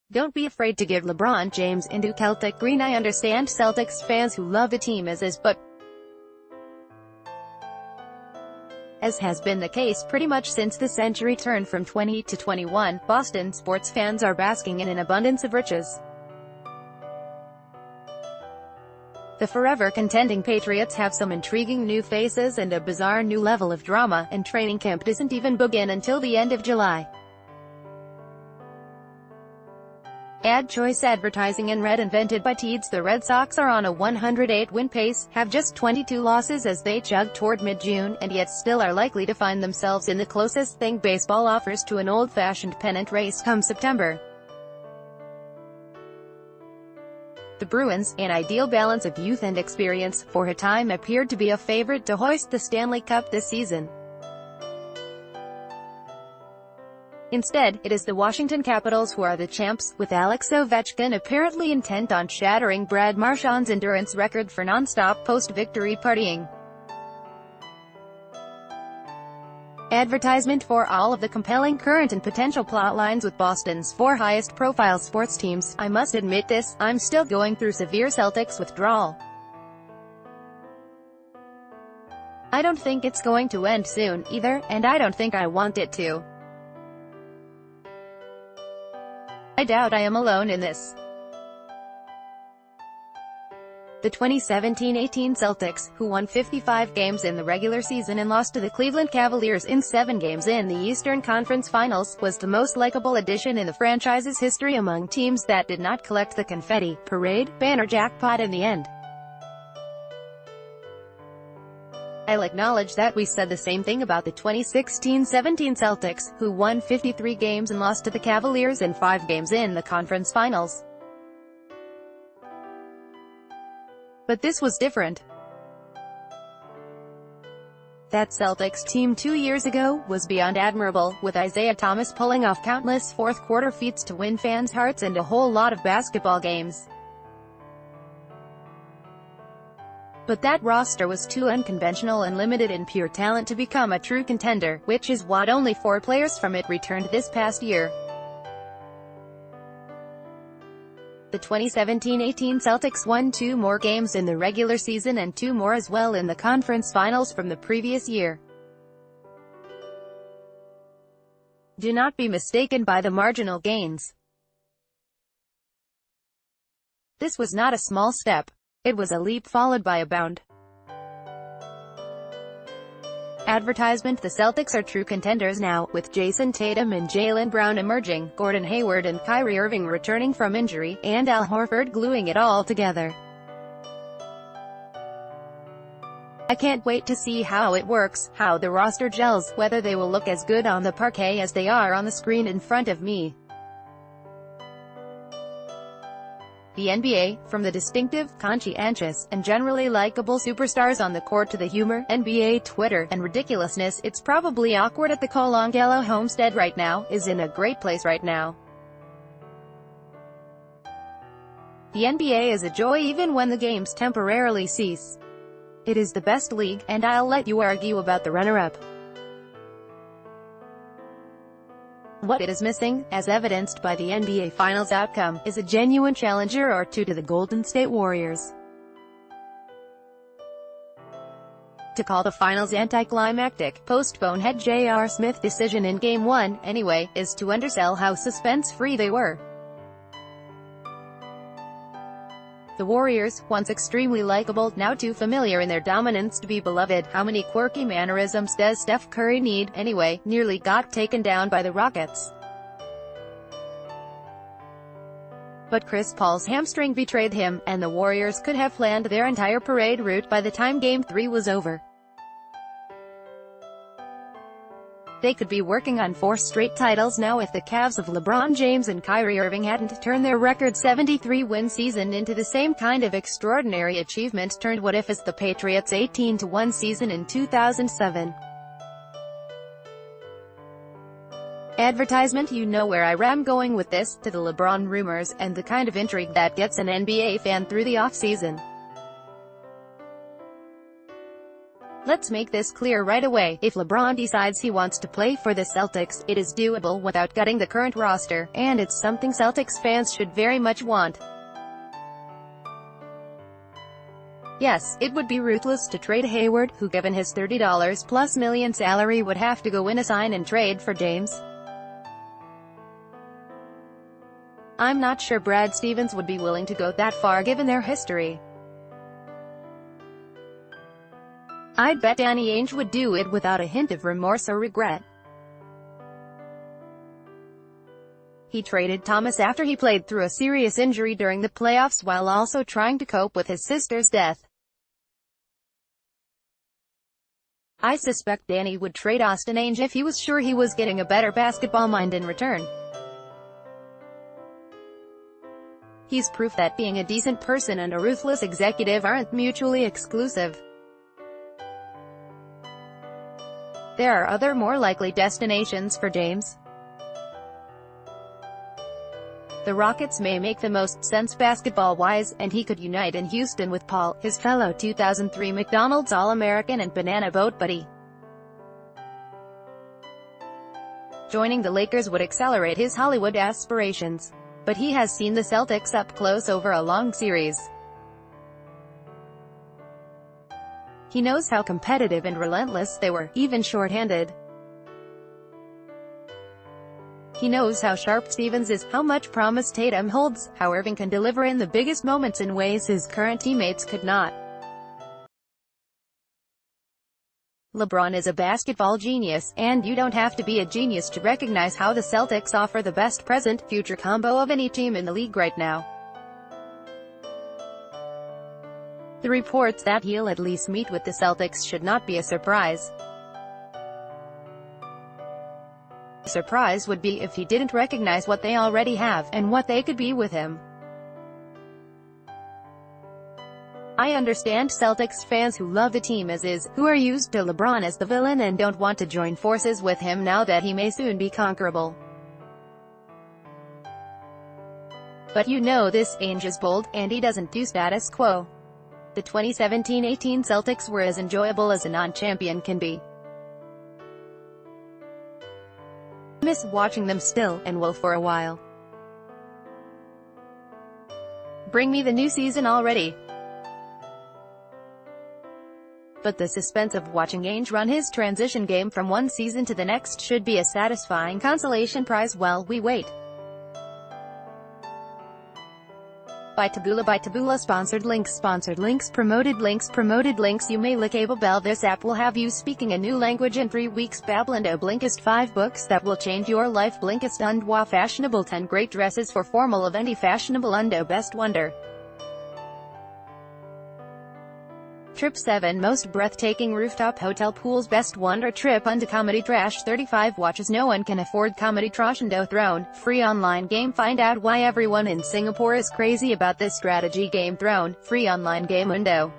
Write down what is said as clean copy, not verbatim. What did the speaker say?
Don't be afraid to give LeBron James into Celtic green. I understand Celtics fans who love the team as is, but as has been the case pretty much since the century turned from 20 to 21, Boston sports fans are basking in an abundance of riches. The forever contending Patriots have some intriguing new faces and a bizarre new level of drama, and training camp doesn't even begin until the end of July. Ad choice advertising and red invented by Teeds. The Red Sox are on a 108-win pace, have just 22 losses as they chug toward mid-June, and yet still are likely to find themselves in the closest thing baseball offers to an old-fashioned pennant race come September. The Bruins, an ideal balance of youth and experience, for a time appeared to be a favorite to hoist the Stanley Cup this season. Instead, it is the Washington Capitals who are the champs, with Alex Ovechkin apparently intent on shattering Brad Marchand's endurance record for non-stop post-victory partying. Advertisement for all of the compelling current and potential plot lines with Boston's four highest-profile sports teams. I must admit this, I'm still going through severe Celtics withdrawal. I don't think it's going to end soon, either, and I don't think I want it to. I doubt I am alone in this. The 2017-18 Celtics, who won 55 games in the regular season and lost to the Cleveland Cavaliers in 7 games in the Eastern Conference Finals, was the most likable addition in the franchise's history among teams that did not collect the confetti, parade, banner jackpot in the end. I'll acknowledge that we said the same thing about the 2016-17 Celtics, who won 53 games and lost to the Cavaliers in 5 games in the conference finals. But this was different. That Celtics team 2 years ago was beyond admirable, with Isaiah Thomas pulling off countless fourth-quarter feats to win fans' hearts and a whole lot of basketball games. But that roster was too unconventional and limited in pure talent to become a true contender, which is what only 4 players from it returned this past year. The 2017-18 Celtics won 2 more games in the regular season and 2 more as well in the conference finals from the previous year. Do not be mistaken by the marginal gains. This was not a small step. It was a leap followed by a bound. Advertisement. The Celtics are true contenders now, with Jason Tatum and Jaylen Brown emerging, Gordon Hayward and Kyrie Irving returning from injury, and Al Horford gluing it all together. I can't wait to see how it works, how the roster gels, whether they will look as good on the parquet as they are on the screen in front of me. The NBA, from the distinctive, conscientious, and generally likable superstars on the court to the humor, NBA Twitter, and ridiculousness, it's probably awkward at the Colangelo homestead right now, is in a great place right now. The NBA is a joy even when the games temporarily cease. It is the best league, and I'll let you argue about the runner-up. What it is missing, as evidenced by the NBA Finals outcome, is a genuine challenger or two to the Golden State Warriors. To call the Finals anticlimactic, post-bonehead J.R. Smith decision in Game 1, anyway, is to undersell how suspense-free they were. The Warriors, once extremely likable, now too familiar in their dominance to be beloved. How many quirky mannerisms does Steph Curry need, anyway? Nearly got taken down by the Rockets. But Chris Paul's hamstring betrayed him, and the Warriors could have planned their entire parade route by the time Game 3 was over. They could be working on 4 straight titles now if the Cavs of LeBron James and Kyrie Irving hadn't turned their record 73-win season into the same kind of extraordinary achievement turned what if as the Patriots' 18-1 season in 2007. Advertisement. You know where I am going with this, to the LeBron rumors, and the kind of intrigue that gets an NBA fan through the off-season. Let's make this clear right away. If LeBron decides he wants to play for the Celtics, it is doable without gutting the current roster, and it's something Celtics fans should very much want. Yes, it would be ruthless to trade Hayward, who given his $30+ million salary would have to go in a sign and trade for James. I'm not sure Brad Stevens would be willing to go that far given their history. I'd bet Danny Ainge would do it without a hint of remorse or regret. He traded Thomas after he played through a serious injury during the playoffs while also trying to cope with his sister's death. I suspect Danny would trade Austin Ainge if he was sure he was getting a better basketball mind in return. He's proof that being a decent person and a ruthless executive aren't mutually exclusive. There are other more likely destinations for James. The Rockets may make the most sense basketball-wise, and he could unite in Houston with Paul, his fellow 2003 McDonald's All-American and Banana Boat buddy. Joining the Lakers would accelerate his Hollywood aspirations. But he has seen the Celtics up close over a long series. He knows how competitive and relentless they were, even shorthanded. He knows how sharp Stevens is, how much promise Tatum holds, how Irving can deliver in the biggest moments in ways his current teammates could not. LeBron is a basketball genius, and you don't have to be a genius to recognize how the Celtics offer the best present-future combo of any team in the league right now. The reports that he'll at least meet with the Celtics should not be a surprise. A surprise would be if he didn't recognize what they already have, and what they could be with him. I understand Celtics fans who love the team as is, who are used to LeBron as the villain and don't want to join forces with him now that he may soon be conquerable. But you know this Ainge is bold, and he doesn't do status quo. The 2017-18 Celtics were as enjoyable as a non-champion can be. I miss watching them still, and will for a while. Bring me the new season already. But the suspense of watching Ainge run his transition game from one season to the next should be a satisfying consolation prize while we wait. By Taboola Sponsored links Promoted links You may lick a bell. This app will have you speaking a new language in 3 weeks. Babbelando Blinkist 5 books that will change your life. Blinkist Undwa Fashionable 10 great dresses for formal event. Fashionable Undo Best Wonder. Trip 7 Most breathtaking rooftop hotel pools. Best Wonder Trip. Undo Comedy Trash 35 watches no one can afford. Comedy Trash Undo Throne. Free online game. Find out why everyone in Singapore is crazy about this strategy game. Throne. Free online game. Undo.